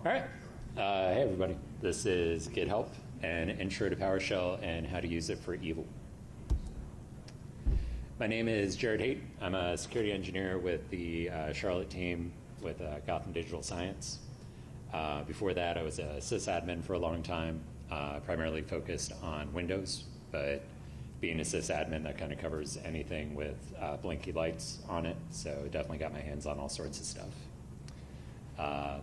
All right. Hey, everybody. This is Git Help, an intro to PowerShell and how to use it for evil. My name is Jared Haight. I'm a security engineer with the Charlotte team with Gotham Digital Science. Before that, I was a sysadmin for a long time, primarily focused on Windows, but being a sysadmin, that kind of covers anything with blinky lights on it, so definitely got my hands on all sorts of stuff.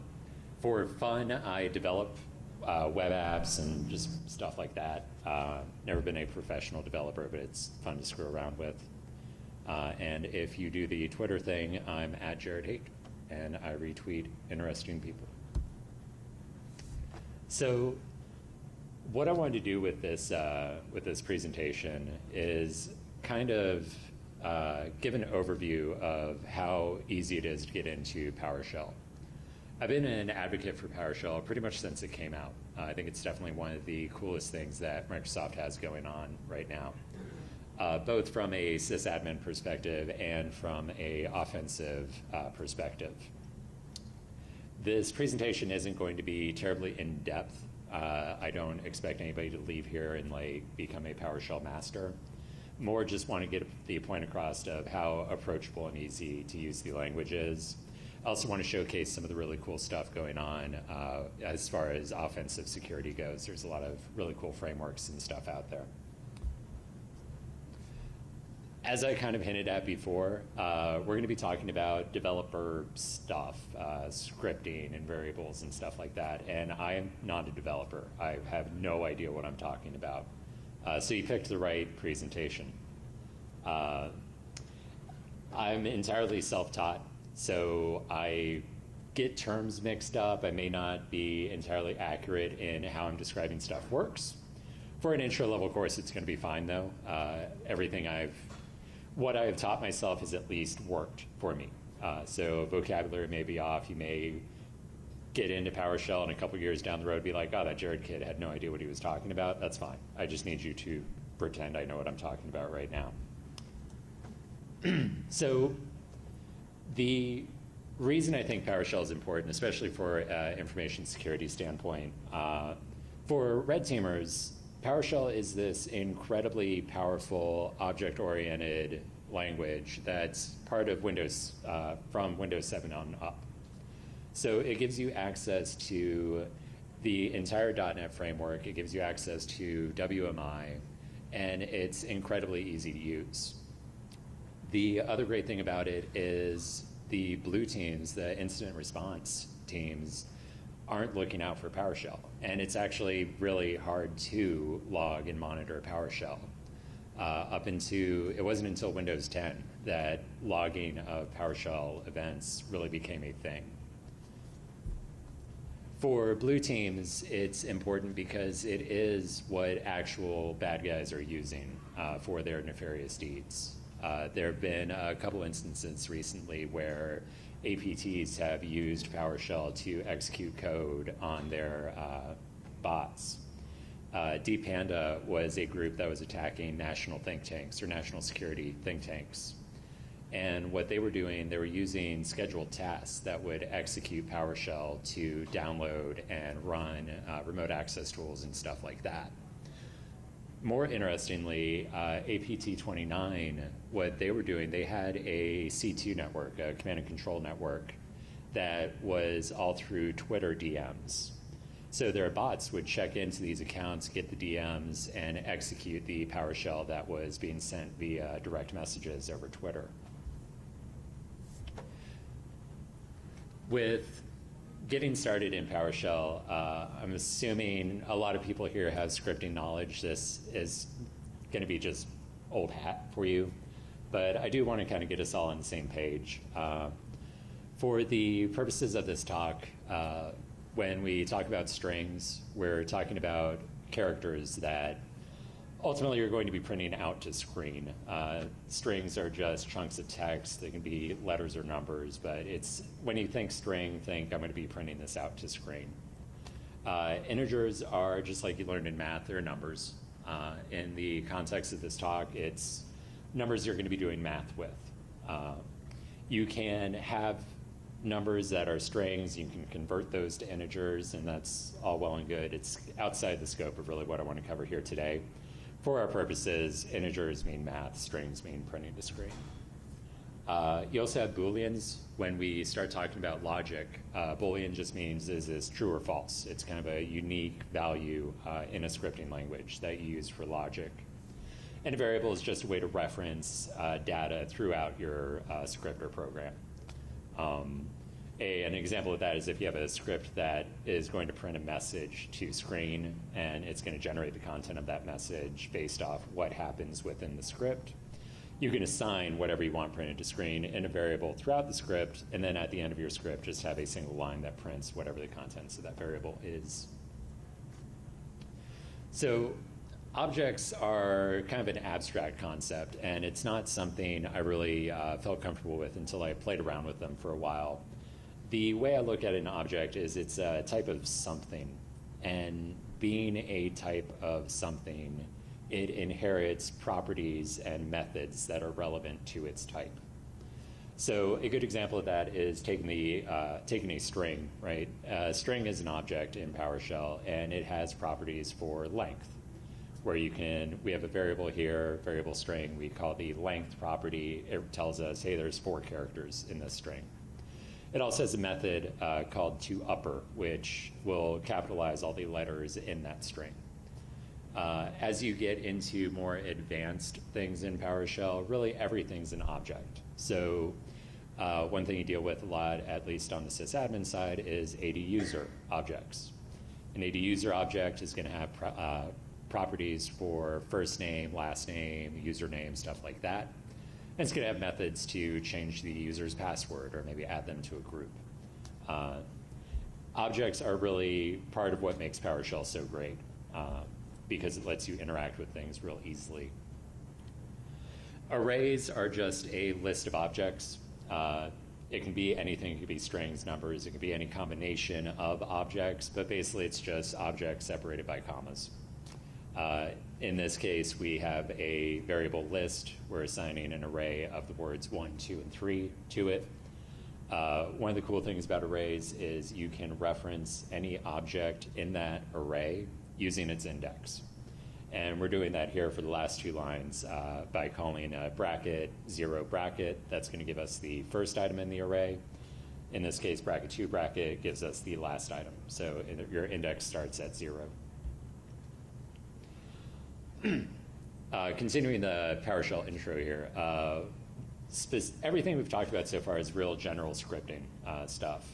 For fun, I develop web apps and just stuff like that. Never been a professional developer, but it's fun to screw around with. And if you do the Twitter thing, I'm at Jared Haight, and I retweet interesting people. So what I wanted to do with this presentation is kind of give an overview of how easy it is to get into PowerShell. I've been an advocate for PowerShell pretty much since it came out. I think it's definitely one of the coolest things that Microsoft has going on right now, both from a sysadmin perspective and from an offensive perspective. This presentation isn't going to be terribly in-depth. I don't expect anybody to leave here and become a PowerShell master. More just want to get the point across of how approachable and easy to use the language is. I also want to showcase some of the really cool stuff going on as far as offensive security goes. There's a lot of really cool frameworks and stuff out there. As I kind of hinted at before, we're going to be talking about developer stuff, scripting and variables and stuff like that. And I am not a developer. I have no idea what I'm talking about. So you picked the right presentation. I'm entirely self-taught. So I get terms mixed up. I may not be entirely accurate in how I'm describing stuff works. For an intro level course, it's going to be fine though. What I've taught myself has at least worked for me. So vocabulary may be off. You may get into PowerShell and a couple years down the road be like, oh, that Jared kid had no idea what he was talking about. That's fine. I just need you to pretend I know what I'm talking about right now. So the reason I think PowerShell is important, especially for information security standpoint, for red teamers, PowerShell is this incredibly powerful object-oriented language that's part of Windows, from Windows 7 on up. So it gives you access to the entire .NET framework, it gives you access to WMI, and it's incredibly easy to use. The other great thing about it is the blue teams, the incident response teams, aren't looking out for PowerShell. And it's actually really hard to log and monitor PowerShell. It wasn't until Windows 10 that logging of PowerShell events really became a thing. For blue teams, it's important because it is what actual bad guys are using for their nefarious deeds. There have been a couple instances recently where APTs have used PowerShell to execute code on their bots. Deep Panda was a group that was attacking national think tanks or national security think tanks. And what they were doing, they were using scheduled tasks that would execute PowerShell to download and run remote access tools and stuff like that. More interestingly, APT29, what they were doing, they had a C2 network, a command and control network, that was all through Twitter DMs. So their bots would check into these accounts, get the DMs, and execute the PowerShell that was being sent via direct messages over Twitter. With getting started in PowerShell, I'm assuming a lot of people here have scripting knowledge. This is going to be just old hat for you, but I do want to kind of get us all on the same page. For the purposes of this talk, when we talk about strings, we're talking about characters that ultimately you're going to be printing out to screen. Strings are just chunks of text. They can be letters or numbers, but when you think string, think I'm going to be printing this out to screen. Integers are just like you learned in math, they're numbers. In the context of this talk, it's numbers you're going to be doing math with. You can have numbers that are strings. You can convert those to integers, and that's all well and good. It's outside the scope of really what I want to cover here today. For our purposes, integers mean math, strings mean printing to screen. You also have Booleans. When we start talking about logic, Boolean just means is this true or false? It's kind of a unique value in a scripting language that you use for logic. And a variable is just a way to reference data throughout your script or program. An example of that is if you have a script that is going to print a message to screen, and it's going to generate the content of that message based off what happens within the script. You can assign whatever you want printed to screen in a variable throughout the script, and then at the end of your script, just have a single line that prints whatever the contents of that variable is. So objects are kind of an abstract concept, and it's not something I really felt comfortable with until I played around with them for a while. The way I look at an object is it's a type of something, and being a type of something, it inherits properties and methods that are relevant to its type. So a good example of that is taking a string, right? A string is an object in PowerShell, and it has properties for length, where we have a variable here, variable string, we call the length property. It tells us, hey, there's 4 characters in this string. It also has a method called toUpper, which will capitalize all the letters in that string. As you get into more advanced things in PowerShell, really everything's an object. So one thing you deal with a lot, at least on the sysadmin side, is AD-user objects. An AD-user object is going to have properties for first name, last name, username, stuff like that. And it's going to have methods to change the user's password or maybe add them to a group. Objects are really part of what makes PowerShell so great because it lets you interact with things real easily. Arrays are just a list of objects. It can be anything. It could be strings, numbers. It could be any combination of objects, but basically it's just objects separated by commas. In this case, we have a variable list. We're assigning an array of the words 1, 2, and 3 to it. One of the cool things about arrays is you can reference any object in that array using its index. And we're doing that here for the last 2 lines by calling a bracket, 0 bracket. That's going to give us the first item in the array. In this case, bracket 2 bracket gives us the last item. So your index starts at 0. Continuing the PowerShell intro here, everything we've talked about so far is real general scripting stuff.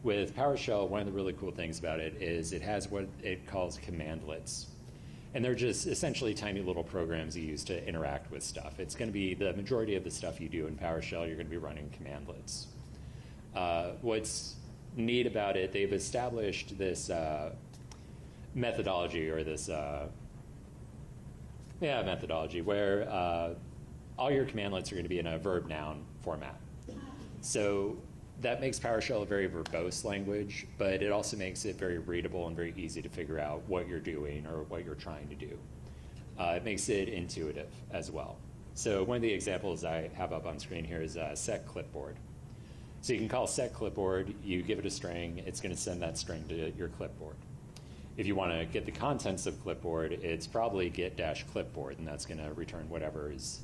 With PowerShell, one of the really cool things about it is it has what it calls commandlets. And they're just essentially tiny little programs you use to interact with stuff. It's going to be the majority of the stuff you do in PowerShell, you're going to be running commandlets. What's neat about it, they've established this methodology or this methodology where all your commandlets are going to be in a verb-noun format. So that makes PowerShell a very verbose language, but it also makes it very readable and very easy to figure out what you're doing or what you're trying to do. It makes it intuitive as well. So one of the examples I have up on screen here is set clipboard. So you can call set clipboard, you give it a string, it's going to send that string to your clipboard. If you want to get the contents of clipboard, it's probably get-clipboard, and that's going to return whatever is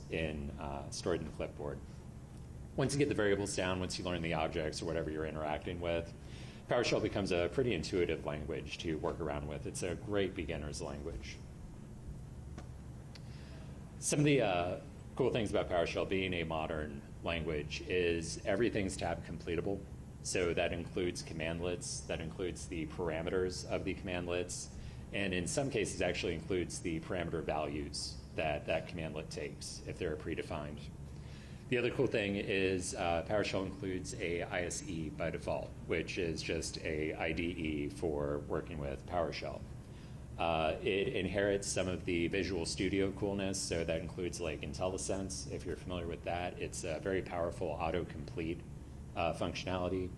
stored in the clipboard. Once you get the variables down, once you learn the objects or whatever you're interacting with, PowerShell becomes a pretty intuitive language to work around with. It's a great beginner's language. Some of the cool things about PowerShell being a modern language is everything's tab completable. So that includes commandlets, that includes the parameters of the commandlets, and in some cases actually includes the parameter values that that commandlet takes if they're predefined. The other cool thing is PowerShell includes a ISE by default, which is just a IDE for working with PowerShell. It inherits some of the Visual Studio coolness, so that includes like IntelliSense. If you're familiar with that, it's a very powerful autocomplete functionality.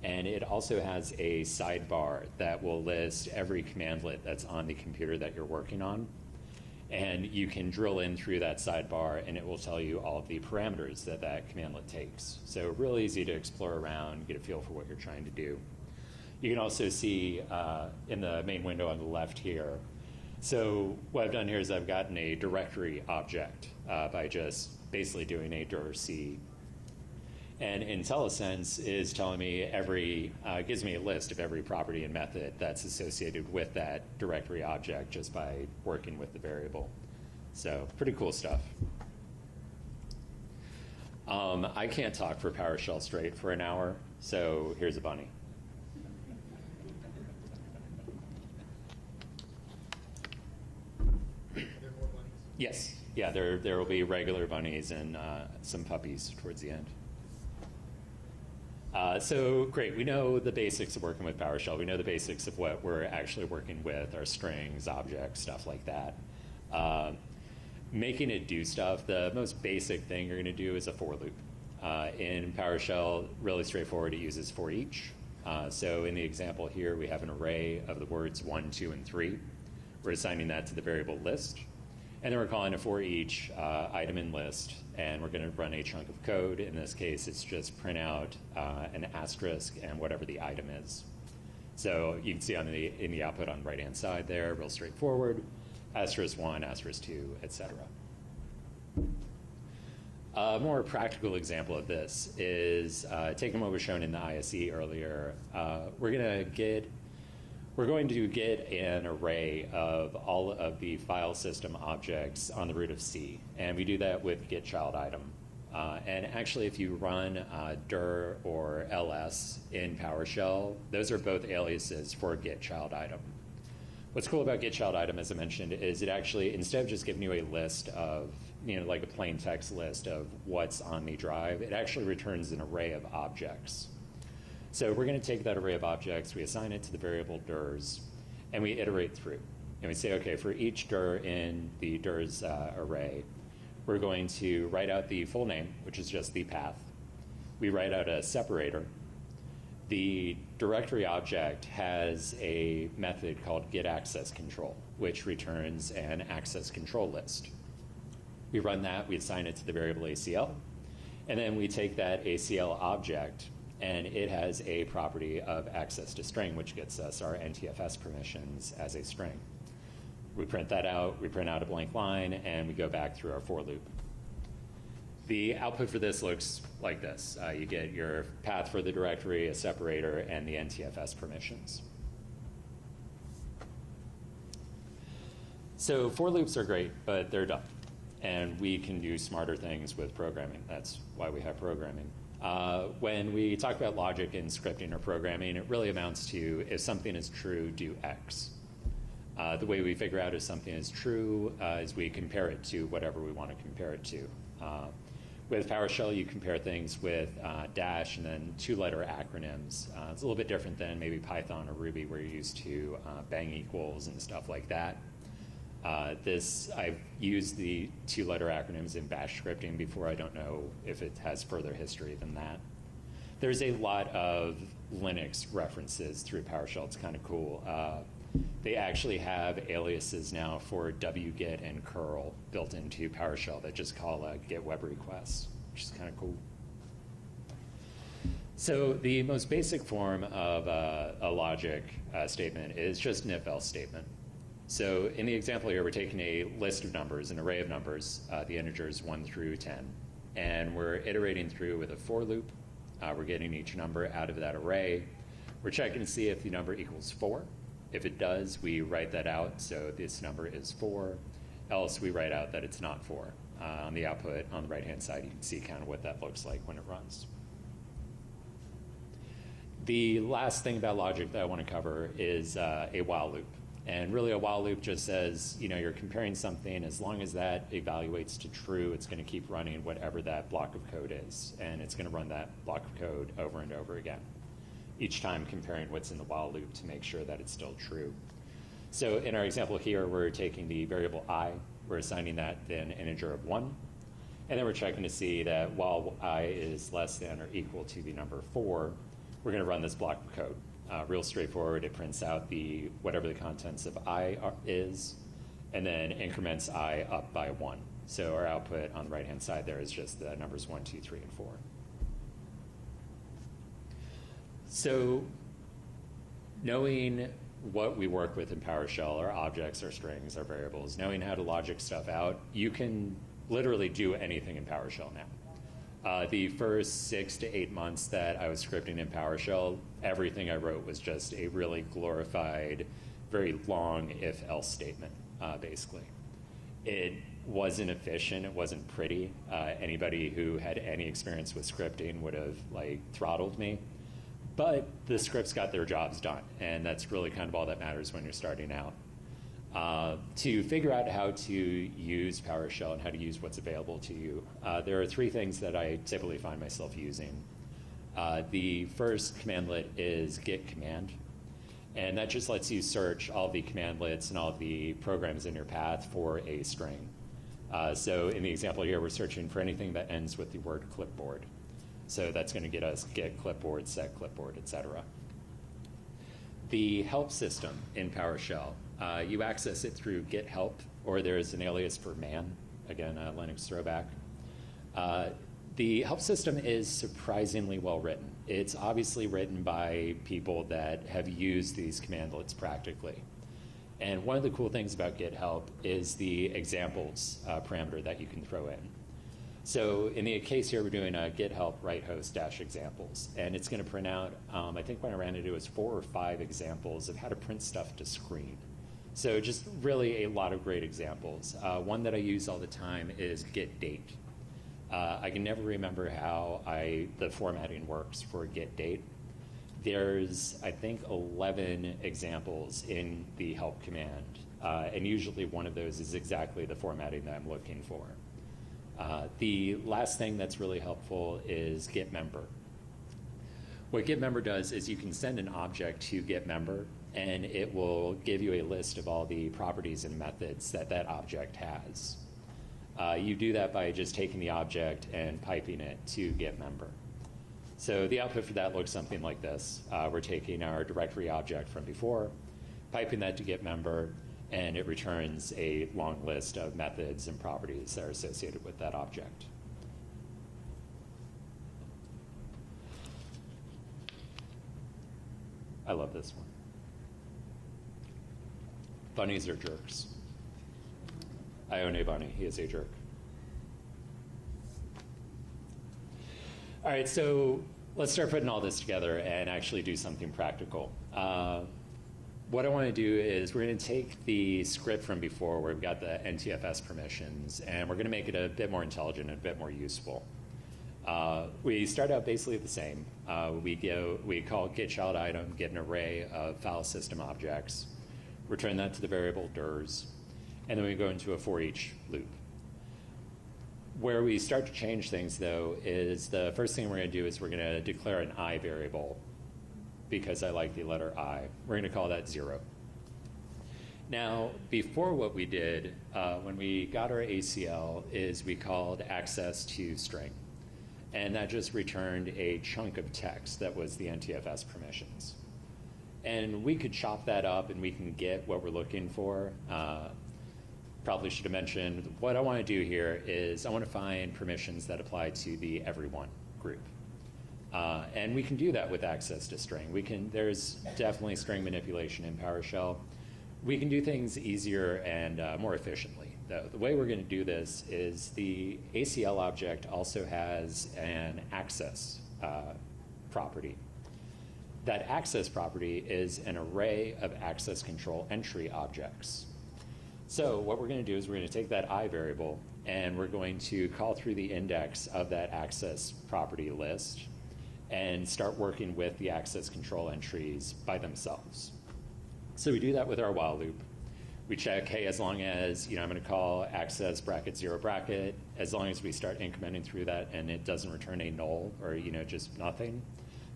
And it also has a sidebar that will list every commandlet that's on the computer that you're working on. And you can drill in through that sidebar, and it will tell you all of the parameters that that commandlet takes. So real easy to explore around, get a feel for what you're trying to do. You can also see in the main window on the left here. So what I've done here is I've gotten a directory object by just basically doing a dir c. And IntelliSense is telling me gives me a list of every property and method that's associated with that directory object just by working with the variable. So pretty cool stuff. I can't talk for PowerShell straight for an hour, so here's a bunny. Yes, yeah, there will be regular bunnies and some puppies towards the end. So great, we know the basics of working with PowerShell. We know the basics of what we're actually working with, our strings, objects, stuff like that. Making it do stuff, the most basic thing you're going to do is a for loop. In PowerShell, really straightforward, it uses for each. So in the example here, we have an array of the words 1, 2, and 3. We're assigning that to the variable list. And then we're calling a for each item in list, and we're going to run a chunk of code. In this case, it's just print out an asterisk and whatever the item is. So you can see in the output on the right-hand side there, real straightforward, asterisk 1, asterisk 2, etc. A more practical example of this is taking what was shown in the ISE earlier. We're going to get an array of all of the file system objects on the root of C, and we do that with get child item. And actually, if you run dir or ls in PowerShell, those are both aliases for get child item. What's cool about get child item, as I mentioned, is it actually, instead of just giving you a list of, like a plain text list of what's on the drive, it actually returns an array of objects. So we're going to take that array of objects, we assign it to the variable dirs, and we iterate through. And we say, okay, for each dir in the dirs array, we're going to write out the full name, which is just the path. We write out a separator. The directory object has a method called getAccessControl, which returns an access control list. We run that, we assign it to the variable ACL, and then we take that ACL object, and it has a property of access to string, which gets us our NTFS permissions as a string. We print that out, we print out a blank line, and we go back through our for loop. The output for this looks like this. You get your path for the directory, a separator, and the NTFS permissions. So for loops are great, but they're dumb. And we can do smarter things with programming. That's why we have programming. When we talk about logic in scripting or programming, it really amounts to if something is true, do X. The way we figure out if something is true is we compare it to whatever we want to compare it to. With PowerShell, you compare things with dash and then two-letter acronyms. It's a little bit different than maybe Python or Ruby, where you're used to bang equals and stuff like that. I've used the two-letter acronyms in bash scripting before. I don't know if it has further history than that. There's a lot of Linux references through PowerShell. It's kind of cool. They actually have aliases now for wget and curl built into PowerShell that just call get web requests, which is kind of cool. So the most basic form of a logic statement is just an if-else statement. So in the example here, we're taking a list of numbers, an array of numbers, the integers 1 through 10, and we're iterating through with a for loop. We're getting each number out of that array. We're checking to see if the number equals 4. If it does, we write that out, so this number is 4. Else, we write out that it's not 4. On the output on the right-hand side, you can see kind of what that looks like when it runs. The last thing about logic that I want to cover is a while loop. And really, a while loop just says, you're comparing something. As long as that evaluates to true, it's going to keep running whatever that block of code is. And it's going to run that block of code over and over again, each time comparing what's in the while loop to make sure that it's still true. So in our example here, we're taking the variable I. We're assigning that an integer of 1. And then we're checking to see that while I is less than or equal to the number 4, we're going to run this block of code. Real straightforward. It prints out whatever the contents of I is, and then increments I up by 1. So our output on the right-hand side there is just the numbers 1, 2, 3, and 4. So knowing what we work with in PowerShell, our objects, our strings, our variables, knowing how to logic stuff out, you can literally do anything in PowerShell now. The first 6 to 8 months that I was scripting in PowerShell, everything I wrote was just a really glorified, very long if-else statement, basically. It wasn't efficient, it wasn't pretty. Anybody who had any experience with scripting would have throttled me. But the scripts got their jobs done, and that's really kind of all that matters when you're starting out. To figure out how to use PowerShell and how to use what's available to you, there are 3 things that I typically find myself using. The first commandlet is git command, and that just lets you search all the commandlets and all the programs in your path for a string. So in the example here, we're searching for anything that ends with the word clipboard. So that's going to get us get clipboard, set clipboard, etc. The help system in PowerShell, you access it through git help, or there's an alias for man, again, a Linux throwback. The help system is surprisingly well written. It's obviously written by people that have used these commandlets practically. And one of the cool things about git help is the examples parameter that you can throw in. So in the case here, we're doing a git help write host dash examples, and it's going to print out, I think when I ran it, it was 4 or 5 examples of how to print stuff to screen. So just really a lot of great examples. One that I use all the time is git date. I can never remember how the formatting works for git date. There's, I think, 11 examples in the help command, and usually one of those is exactly the formatting that I'm looking for. The last thing that's really helpful is git member. What git member does is you can send an object to git member, and it will give you a list of all the properties and methods that that object has. You do that by just taking the object and piping it to git member. So the output for that looks something like this. We're taking our directory object from before, piping that to git member, and it returns a long list of methods and properties that are associated with that object. I love this one. Bunnies are jerks. I own a bunny. He is a jerk. All right, so let's start putting all this together and actually do something practical. What I want to do is we're going to take the script from before where we've got the NTFS permissions, and we're going to make it a bit more intelligent and a bit more useful. We start out basically the same. We call get child item, get an array of file system objects, return that to the variable ders, and then we go into a for each loop. Where we start to change things, though, is the first thing we're going to do is we're going to declare an I variable, because I like the letter I. We're going to call that 0. Now, before what we did, when we got our ACL, is we called access to string. And that just returned a chunk of text that was the NTFS permissions. And we could chop that up and we can get what we're looking for. Probably should have mentioned, what I want to do here is I want to find permissions that apply to the everyone group. And we can do that with access to string. There's definitely string manipulation in PowerShell. We can do things easier and more efficiently. The way we're going to do this is the ACL object also has an access property. That access property is an array of access control entry objects. So what we're going to do is we're going to take that I variable and we're going to call through the index of that access property list and start working with the access control entries by themselves. So we do that with our while loop. We check, hey, as long as, I'm going to call access bracket 0 bracket, as long as we start incrementing through that and it doesn't return a null or, just nothing,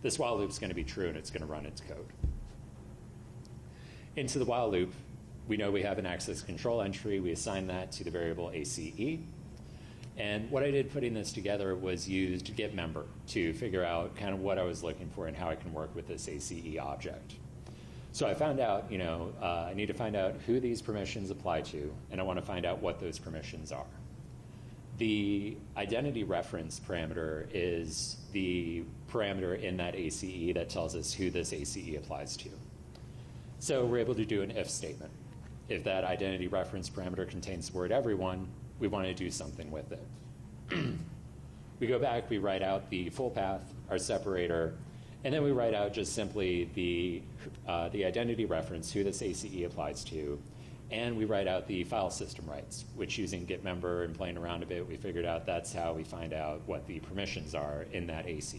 this while loop is going to be true and it's going to run its code. Into the while loop, we know we have an access control entry. We assign that to the variable ACE. And what I did putting this together was used get member to figure out kind of what I was looking for and how I can work with this ACE object. So I found out, I need to find out who these permissions apply to, and I want to find out what those permissions are. The identity reference parameter is the parameter in that ACE that tells us who this ACE applies to. So we're able to do an if statement. If that identity reference parameter contains the word everyone, we want to do something with it. We go back, we write out the full path, our separator, and then we write out just simply the identity reference, who this ACE applies to, and we write out the file system rights, which using git member and playing around a bit, we figured out that's how we find out what the permissions are in that ACE.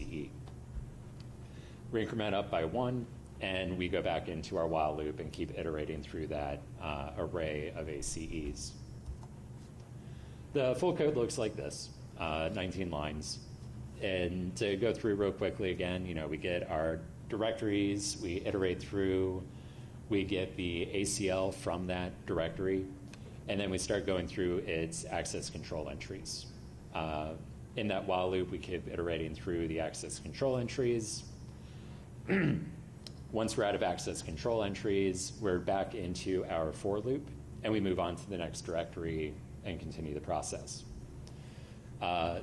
We increment up by 1, and we go back into our while loop and keep iterating through that array of ACEs. The full code looks like this, 19 lines. And to go through real quickly again, we get our directories, we iterate through, we get the ACL from that directory, and then we start going through its access control entries. In that while loop, we keep iterating through the access control entries. Once we're out of access control entries, we're back into our for loop, and we move on to the next directory and continue the process.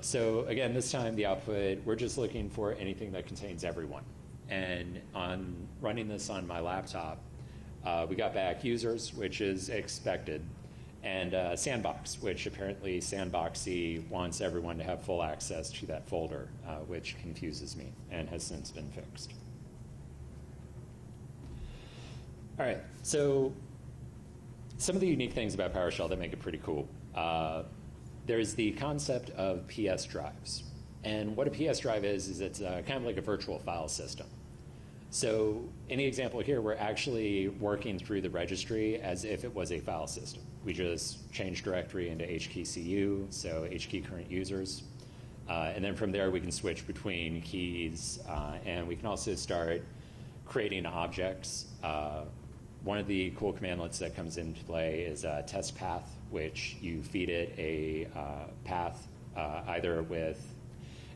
So again, this time the output, we're just looking for anything that contains everyone. And on running this on my laptop, we got back users, which is expected, and sandbox, which apparently sandboxy wants everyone to have full access to that folder, which confuses me and has since been fixed. All right, so some of the unique things about PowerShell that make it pretty cool. There's the concept of PS drives. And what a PS drive is it's kind of like a virtual file system. So in the example here, we're actually working through the registry as if it was a file system. We just change directory into HKeyCU, so HKey current users. And then from there, we can switch between keys, and we can also start creating objects. One of the cool commandlets that comes into play is test path, which you feed it a path either with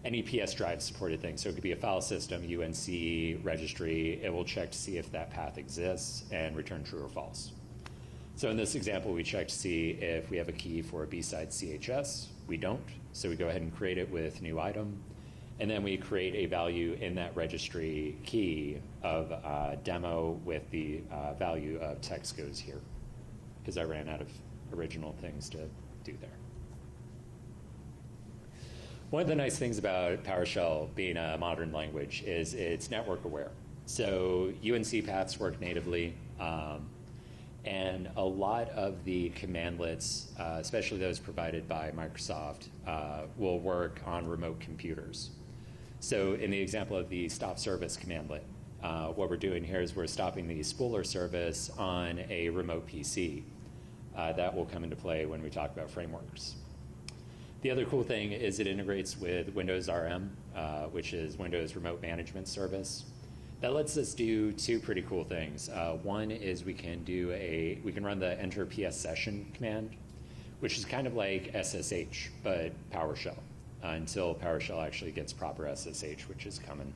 any PS drive supported thing. So it could be a file system, UNC, registry. It will check to see if that path exists and return true or false. So in this example, we check to see if we have a key for BSidesCHS. We don't, so we go ahead and create it with new item. And then we create a value in that registry key of demo with the value of text goes here, because I ran out of original things to do there. One of the nice things about PowerShell being a modern language is it's network aware. So UNC paths work natively, and a lot of the commandlets, especially those provided by Microsoft, will work on remote computers. So in the example of the stop service commandlet, what we're doing here is we're stopping the spooler service on a remote PC. That will come into play when we talk about frameworks. The other cool thing is it integrates with Windows RM, which is Windows Remote Management Service. That lets us do two pretty cool things. One is we can run the enter PS session command, which is kind of like SSH, but PowerShell, until PowerShell actually gets proper SSH, which is coming.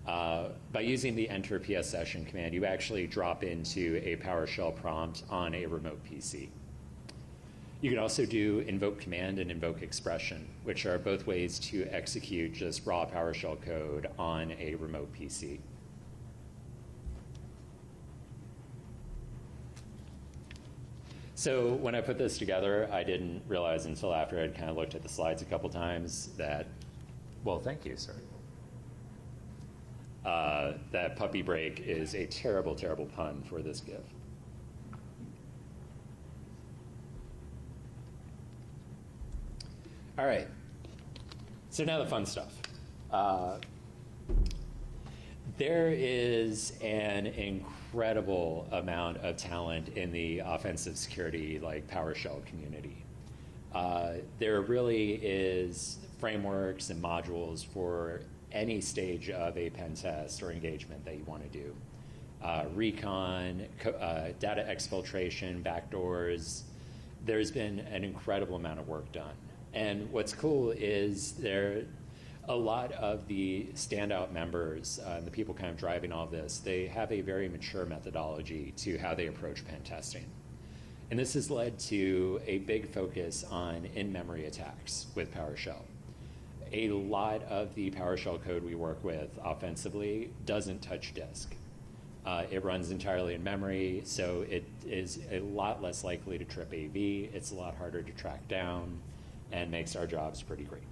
By using the enter PS session command, you actually drop into a PowerShell prompt on a remote PC. You can also do invoke command and invoke expression, which are both ways to execute just raw PowerShell code on a remote PC. So when I put this together, I didn't realize until after I'd kind of looked at the slides a couple times that, well, thank you, sir. That puppy break is a terrible, terrible pun for this GIF. All right, so now the fun stuff. There is an incredible amount of talent in the offensive security, like PowerShell community. There really is frameworks and modules for any stage of a pen test or engagement that you want to do. Recon, data exfiltration, backdoors. There's been an incredible amount of work done. And what's cool is A lot of the standout members, and the people kind of driving all this, they have a very mature methodology to how they approach pen testing. And this has led to a big focus on in-memory attacks with PowerShell. A lot of the PowerShell code we work with offensively doesn't touch disk. It runs entirely in memory, so it is a lot less likely to trip AV, it's a lot harder to track down, and makes our jobs pretty great.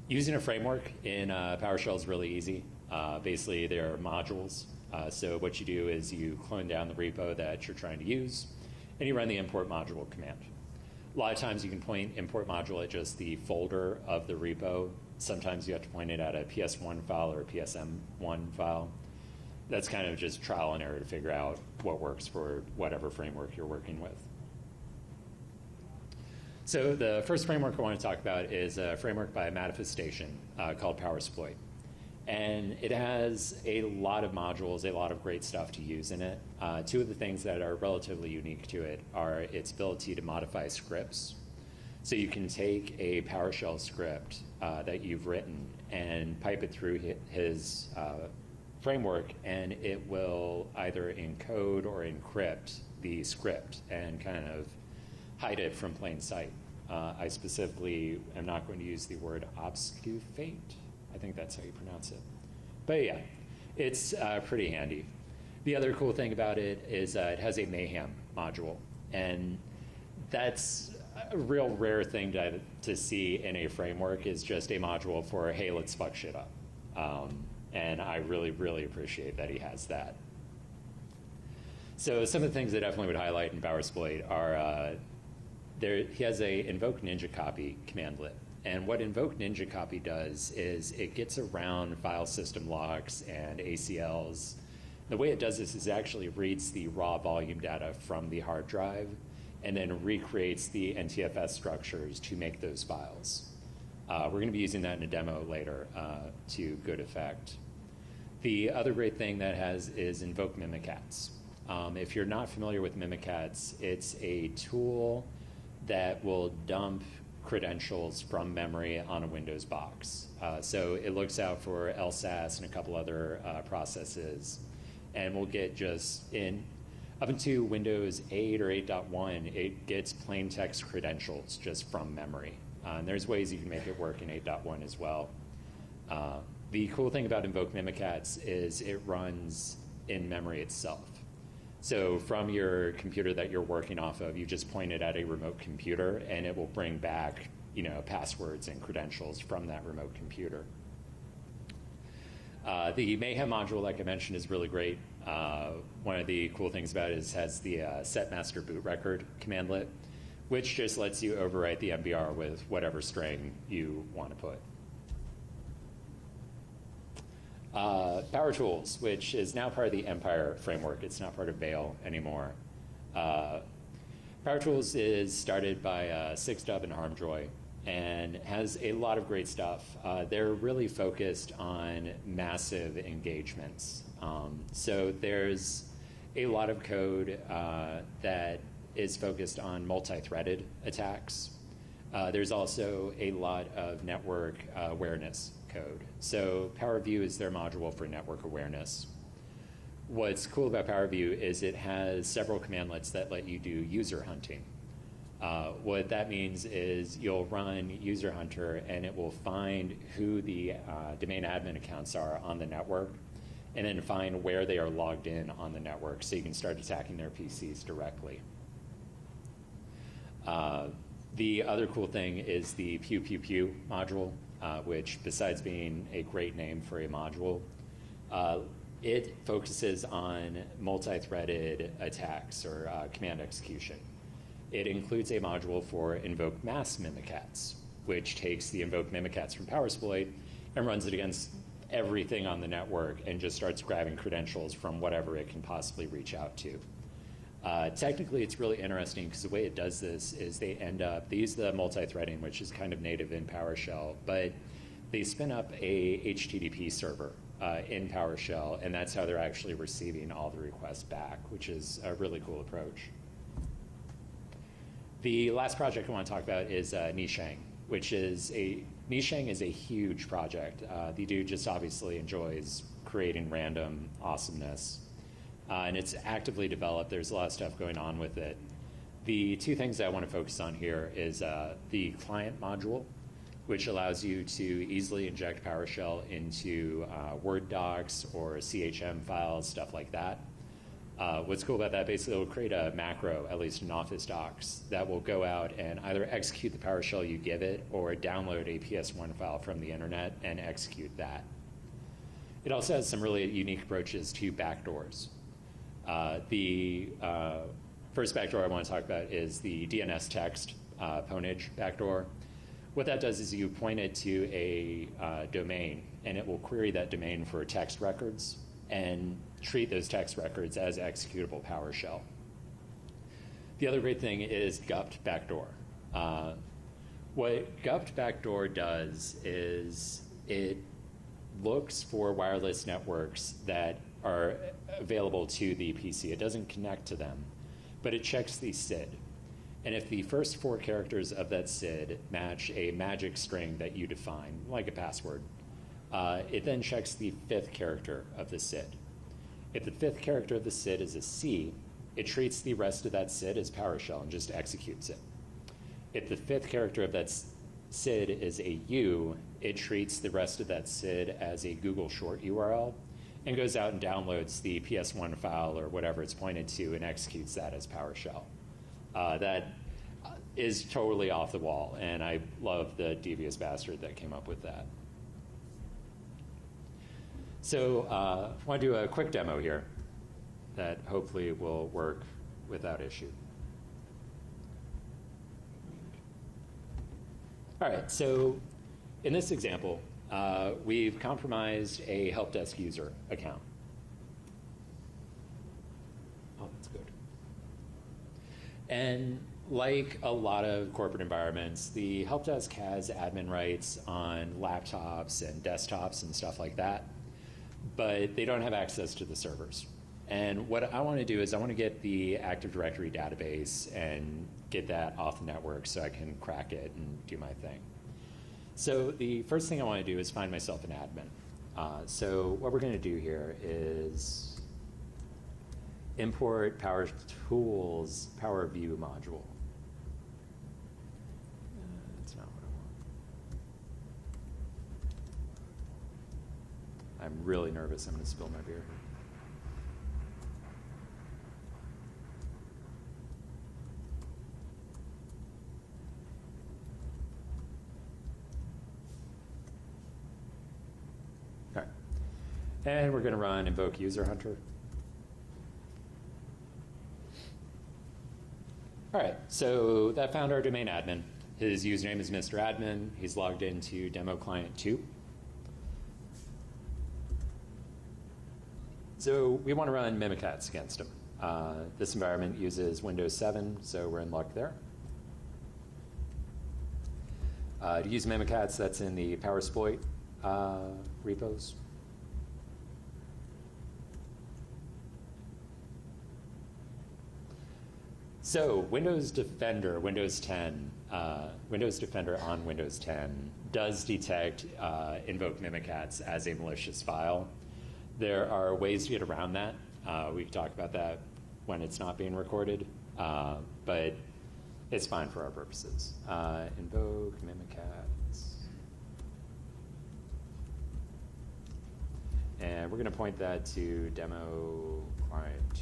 Using a framework in PowerShell is really easy. Basically, there are modules. So what you do is you clone down the repo that you're trying to use, and you run the import module command. A lot of times you can point import module at just the folder of the repo. Sometimes you have to point it at a PS1 file or a PSM1 file. That's kind of just trial and error to figure out what works for whatever framework you're working with. So the first framework I want to talk about is a framework by Manifestation called Powershell. And it has a lot of modules, a lot of great stuff to use in it. Two of the things that are relatively unique to it are its ability to modify scripts. So you can take a PowerShell script that you've written and pipe it through his framework, and it will either encode or encrypt the script and kind of hide it from plain sight. I specifically am not going to use the word obfuscate. I think that's how you pronounce it. But yeah, it's pretty handy. The other cool thing about it is it has a mayhem module, and that's a real rare thing to see in a framework, is just a module for, hey, let's fuck shit up. And I really, really appreciate that he has that. So some of the things I definitely would highlight in Powershell are he has a invoke ninja copy commandlet. And what invoke ninja copy does is it gets around file system locks and ACLs. The way it does this is it actually reads the raw volume data from the hard drive and then recreates the NTFS structures to make those files. We're going to be using that in a demo later to good effect. The other great thing that has is invoke mimikatz. If you're not familiar with mimikatz, it's a tool that will dump credentials from memory on a Windows box. So it looks out for LSASS and a couple other processes, and we'll get just up into Windows 8 or 8.1, it gets plain text credentials just from memory. And there's ways you can make it work in 8.1 as well. The cool thing about invoke mimikatz is it runs in memory itself. So from your computer that you're working off of, you just point it at a remote computer, and it will bring back, passwords and credentials from that remote computer. The Mayhem module, like I mentioned, is really great. One of the cool things about it is it has the set master boot record commandlet, which just lets you overwrite the MBR with whatever string you want to put. Power Tools, which is now part of the Empire framework. It's not part of Veil anymore. Power Tools is started by Sixdub and Harmjoy and has a lot of great stuff. They're really focused on massive engagements. So there's a lot of code that is focused on multi-threaded attacks. There's also a lot of network awareness code. So PowerView is their module for network awareness. What's cool about PowerView is it has several commandlets that let you do user hunting. What that means is you'll run user hunter and it will find who the domain admin accounts are on the network and then find where they are logged in on the network so you can start attacking their PCs directly. The other cool thing is the Pew Pew Pew module, which besides being a great name for a module, it focuses on multi-threaded attacks or command execution. It includes a module for invoke mass mimikatz, which takes the invoke mimikatz from Powershell and runs it against everything on the network and just starts grabbing credentials from whatever it can possibly reach out to. Technically, it's really interesting because the way it does this is they use the multi-threading, which is kind of native in PowerShell, but they spin up a HTTP server in PowerShell, and that's how they're actually receiving all the requests back, which is a really cool approach. The last project I want to talk about is Nishang, which is a Niching is a huge project. The dude just obviously enjoys creating random awesomeness. And it's actively developed. There's a lot of stuff going on with it. The two things I want to focus on here is the client module, which allows you to easily inject PowerShell into Word docs or CHM files, stuff like that. What's cool about that, basically, it'll create a macro, at least in Office docs, that will go out and either execute the PowerShell you give it or download a PS1 file from the internet and execute that. It also has some really unique approaches to backdoors. The first backdoor I want to talk about is the DNS text ponage backdoor. What that does is you point it to a domain, and it will query that domain for text records and treat those text records as executable PowerShell. The other great thing is gupt backdoor. What gupt backdoor does is it looks for wireless networks that are available to the PC. It doesn't connect to them, but it checks the SID. And if the first 4 characters of that SID match a magic string that you define, like a password, it then checks the 5th character of the SID. If the 5th character of the SID is a C, it treats the rest of that SID as PowerShell and just executes it. If the 5th character of that SID is a U, it treats the rest of that SID as a Google short URL and goes out and downloads the PS1 file or whatever it's pointed to and executes that as PowerShell. That is totally off the wall, and I love the devious bastard that came up with that. So I want to do a quick demo here that hopefully will work without issue. All right, so in this example, we've compromised a help desk user account. Oh, that's good. And like a lot of corporate environments, the help desk has admin rights on laptops and desktops and stuff like that, but they don't have access to the servers. And what I want to do is I want to get the Active Directory database and get that off the network so I can crack it and do my thing. So the first thing I want to do is find myself an admin. So what we're going to do here is import Power Tools Power View module. That's not what I want. I'm really nervous I'm going to spill my beer. All right. And we're going to run invoke user hunter. All right, so that found our domain admin. His username is Mr. Admin. He's logged into demo client 2. So we want to run Mimikatz against him. This environment uses Windows 7, so we're in luck there. To use Mimikatz, that's in the Powersploit repos. So Windows Defender, Windows 10, Windows Defender on Windows 10 does detect invoke Mimikatz as a malicious file. There are ways to get around that. We can talk about that when it's not being recorded, but it's fine for our purposes. Invoke Mimikatz. And we're going to point that to demo client 2.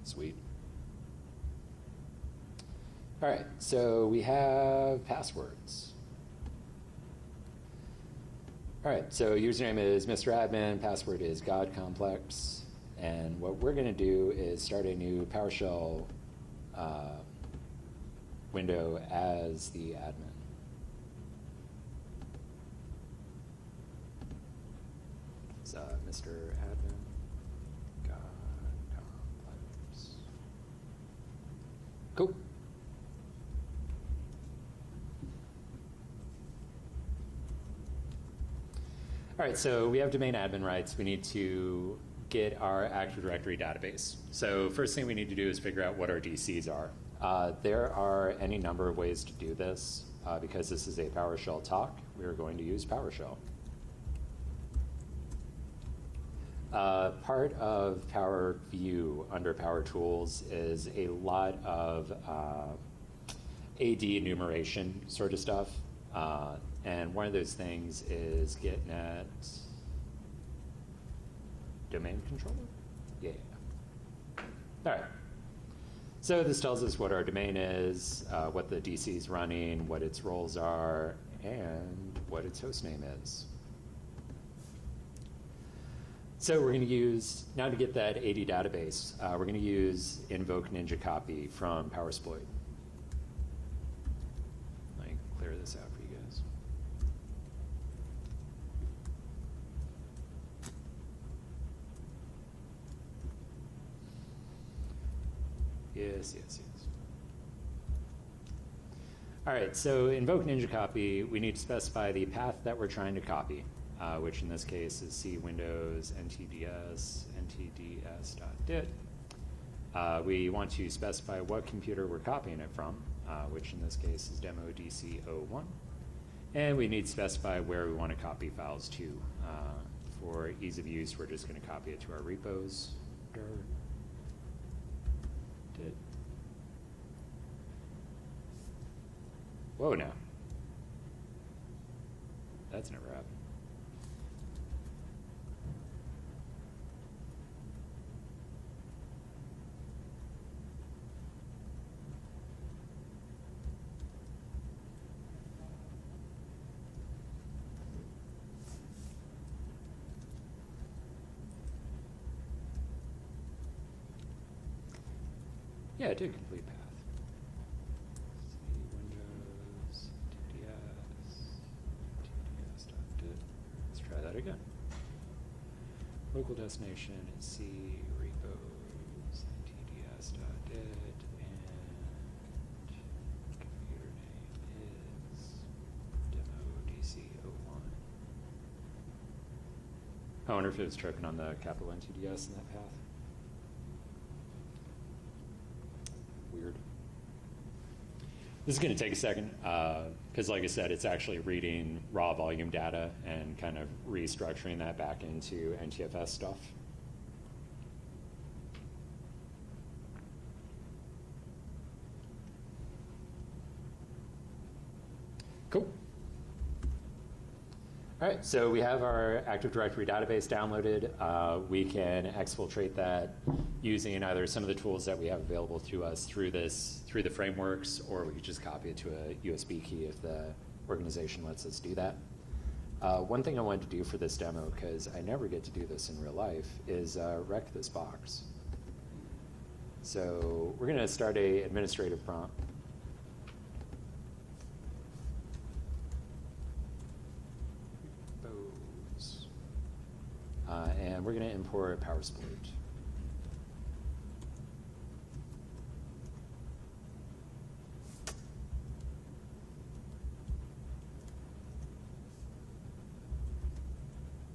Sweet. All right, so we have passwords. All right, so username is Mr. Admin, password is God Complex, and what we're going to do is start a new PowerShell window as the admin. So Mr. Admin. Cool. All right, so we have domain admin rights. We need to get our Active Directory database. So first thing we need to do is figure out what our DCs are. There are any number of ways to do this. Because this is a PowerShell talk, we are going to use PowerShell. Part of Power View under Power Tools is a lot of AD enumeration sort of stuff. And one of those things is getting at domain controller? Yeah. All right. So this tells us what our domain is, what the DC is running, what its roles are, and what its host name is. So we're going to use, now to get that AD database, we're going to use invoke ninja copy from Powersploit. Let me clear this out for you guys. Yes, yes, yes. All right, so invoke ninja copy, we need to specify the path that we're trying to copy, which in this case is C Windows ntds ntds.dit. We want to specify what computer we're copying it from, which in this case is demo DC01. And we need to specify where we want to copy files to. For ease of use, we're just going to copy it to our repos. Whoa, now. That's never happened. Yeah, it did complete path. C Windows tds.dit. Let's try that again. Local destination is C repos tds.dit, and computer name is demo DC01. I wonder if it was choking on the capital NTDS in that path. Weird. This is going to take a second because, like I said, it's actually reading raw volume data and kind of restructuring that back into NTFS stuff. Cool. All right, so we have our Active Directory database downloaded. We can exfiltrate that using either some of the tools that we have available to us through the frameworks, or we could just copy it to a USB key if the organization lets us do that. One thing I wanted to do for this demo, because I never get to do this in real life, is rec this box. So we're going to start a administrative prompt. And we're going to import Powersploit.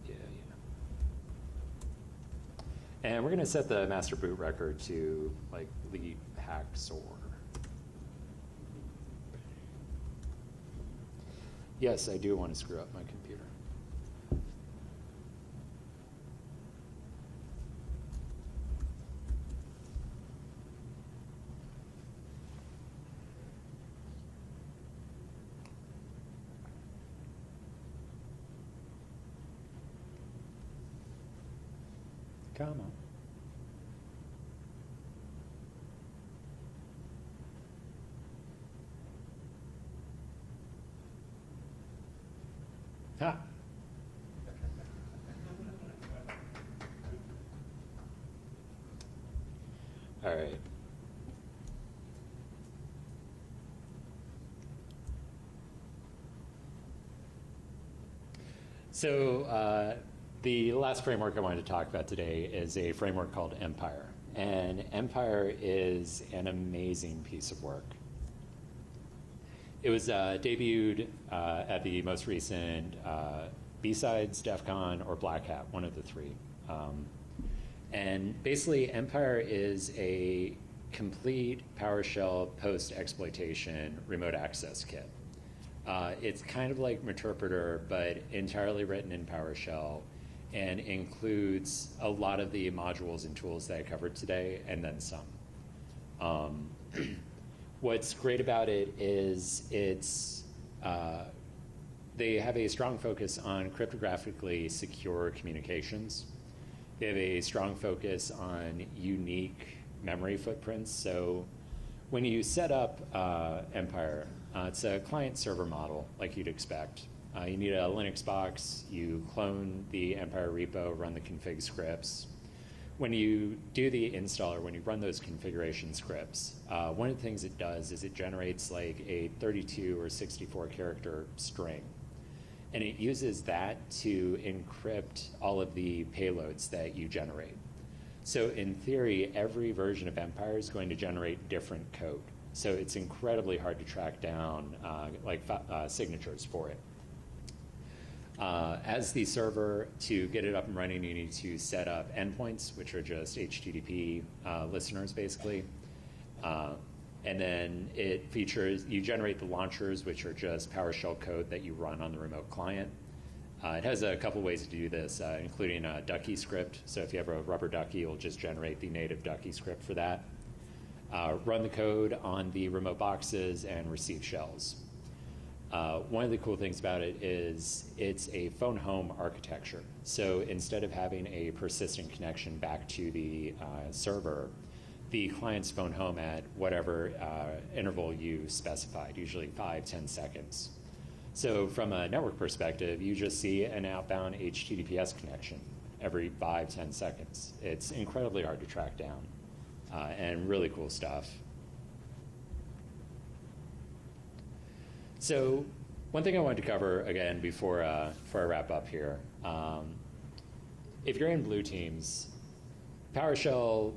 Yeah. And we're going to set the master boot record to like lead hacksaw. Yes, I do want to screw up my computer. Come on. Ha. All right. So the last framework I wanted to talk about today is a framework called Empire. And Empire is an amazing piece of work. It was debuted at the most recent BSides, DEF CON, or Black Hat, one of the three. And basically, Empire is a complete PowerShell post-exploitation remote access kit. It's kind of like Meterpreter, but entirely written in PowerShell, and includes a lot of the modules and tools that I covered today, and then some. What's great about it is they have a strong focus on cryptographically secure communications. They have a strong focus on unique memory footprints. So when you set up Empire, it's a client-server model, like you'd expect. You need a Linux box, you clone the Empire repo, run the config scripts. When you do the installer, when you run those configuration scripts, one of the things it does is it generates like a 32 or 64 character string. And it uses that to encrypt all of the payloads that you generate. So in theory, every version of Empire is going to generate different code. So it's incredibly hard to track down signatures for it. As the server, to get it up and running, you need to set up endpoints, which are just HTTP listeners, basically. And then it features, you generate the launchers, which are just PowerShell code that you run on the remote client. It has a couple ways to do this, including a Ducky script. So if you have a rubber ducky, it'll just generate the native Ducky script for that. Run the code on the remote boxes and receive shells. One of the cool things about it is it's a phone home architecture. So instead of having a persistent connection back to the server, the client's phone home at whatever interval you specified, usually 5-10 seconds. So from a network perspective, you just see an outbound HTTPS connection every 5-10 seconds. It's incredibly hard to track down and really cool stuff. So one thing I wanted to cover again before I wrap up here, if you're in blue teams, PowerShell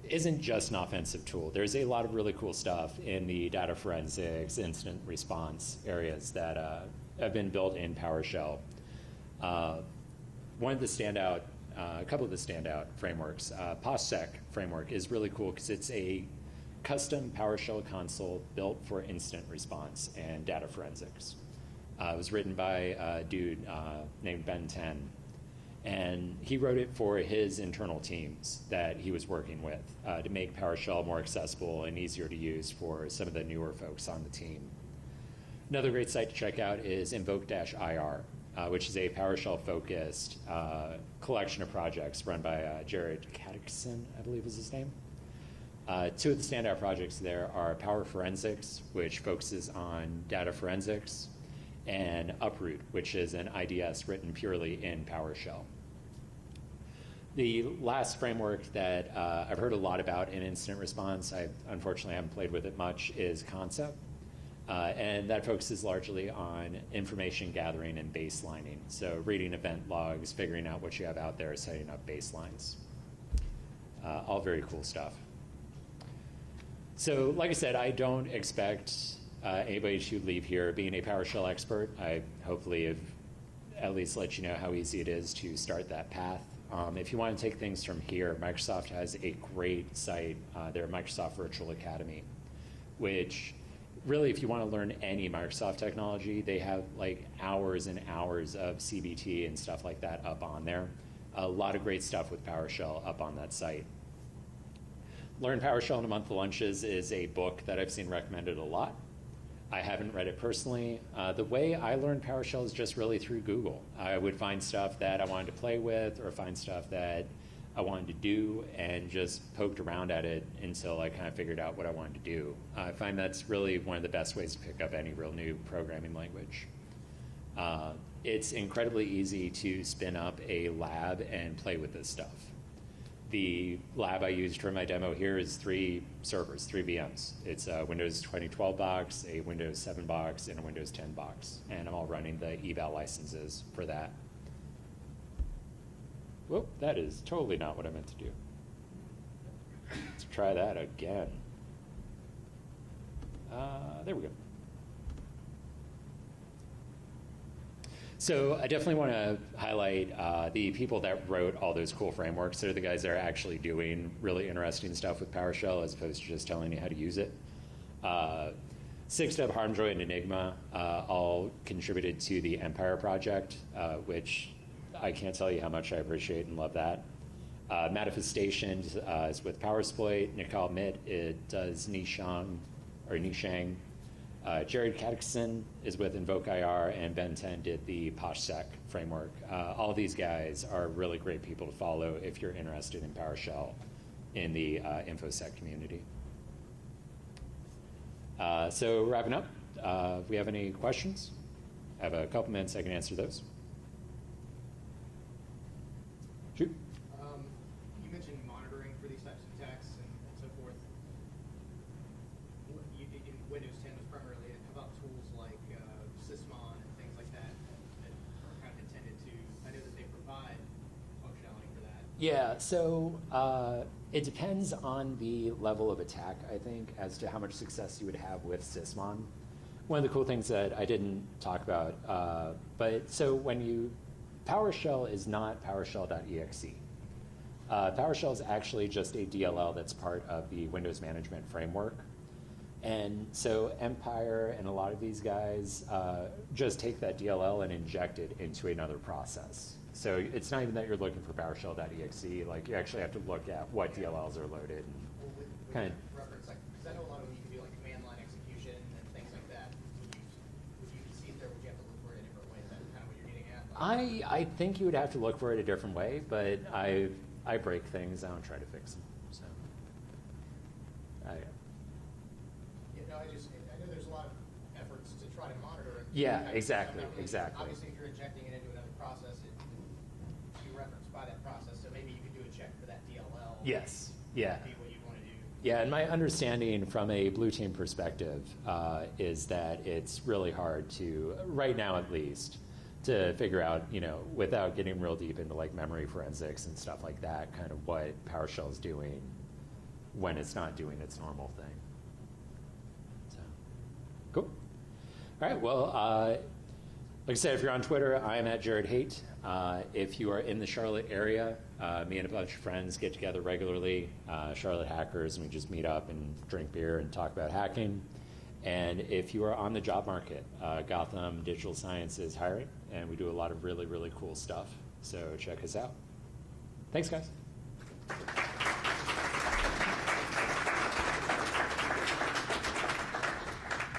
isn't just an offensive tool. There's a lot of really cool stuff in the data forensics, incident response areas that have been built in PowerShell. One of the standout, a couple of the standout frameworks, POSSEC framework is really cool because it's a custom PowerShell console built for incident response and data forensics. It was written by a dude named Ben 10. And he wrote it for his internal teams that he was working with to make PowerShell more accessible and easier to use for some of the newer folks on the team. Another great site to check out is invoke-ir, which is a PowerShell-focused collection of projects run by Jared Caddickson, I believe is his name. Two of the standout projects there are Power Forensics, which focuses on data forensics, and Uproot, which is an IDS written purely in PowerShell. The last framework that I've heard a lot about in incident response, I unfortunately haven't played with it much, is Concept. And that focuses largely on information gathering and baselining. So reading event logs, figuring out what you have out there, setting up baselines. All very cool stuff. So like I said, I don't expect anybody to leave here being a PowerShell expert. I hopefully have at least let you know how easy it is to start that path. If you want to take things from here, Microsoft has a great site, their Microsoft Virtual Academy, which really, if you want to learn any Microsoft technology, they have like hours and hours of CBT and stuff like that up on there. A lot of great stuff with PowerShell up on that site. Learn PowerShell in a Month of Lunches is a book that I've seen recommended a lot. I haven't read it personally. The way I learned PowerShell is just really through Google. I would find stuff that I wanted to play with or find stuff that I wanted to do and just poked around at it until I kind of figured out what I wanted to do. I find that's really one of the best ways to pick up any real new programming language. It's incredibly easy to spin up a lab and play with this stuff. The lab I used for my demo here is 3 servers, 3 VMs. It's a Windows 2012 box, a Windows 7 box, and a Windows 10 box. And I'm all running the eval licenses for that. Whoop, that is totally not what I meant to do. Let's try that again. There we go. So I definitely want to highlight the people that wrote all those cool frameworks. They're the guys that are actually doing really interesting stuff with PowerShell as opposed to just telling you how to use it. Sixstep, Harmjoy, and Enigma all contributed to the Empire project, which I can't tell you how much I appreciate and love that. Manifestation is with PowerSploit. Nicole Mitt, it does Nishang. Jared Catterson is with InvokeIR, and Ben 10 did the PoshSec framework. All of these guys are really great people to follow if you're interested in PowerShell in the InfoSec community. So wrapping up, if we have any questions, I have a couple minutes I can answer those. Shoot. You mentioned monitoring for these types of attacks and so forth. In Windows 10 was primarily, how about tools like Sysmon and things like that that are kind of intended to, I know that they provide functionality for that. Yeah, so it depends on the level of attack, I think, as to how much success you would have with Sysmon. One of the cool things that I didn't talk about, but so when you, PowerShell is not PowerShell.exe. PowerShell is actually just a DLL that's part of the Windows Management Framework. And so Empire and a lot of these guys just take that DLL and inject it into another process. So it's not even that you're looking for PowerShell.exe. Like, you actually have to look at what DLLs are loaded. And Well, with kind of reference, like, because I know a lot of them you can do like command line execution and things like that. Would you see if there, would you have to look for it a different way? Is that kind of what you're getting at? I think you would have to look for it a different way, but I break things. I don't try to fix them. So You know, I know there's a lot of efforts to try to monitor it. Yeah, exactly, exactly. Obviously, if you're injecting it into another process, you reference by that process, so maybe you could do a check for that DLL. Yes. Yeah. Be what you want to do. Yeah, and my understanding from a blue team perspective is that it's really hard to, right now at least, to figure out, you know, without getting real deep into like memory forensics and stuff like that, kind of what PowerShell is doing when it's not doing its normal thing. So, cool. All right, well, like I said, if you're on Twitter, I'm at Jared Haight. If you are in the Charlotte area, me and a bunch of friends get together regularly, Charlotte hackers, and we just meet up and drink beer and talk about hacking. And if you are on the job market, Gotham Digital Science is hiring, and we do a lot of really, really cool stuff. So check us out. Thanks, guys.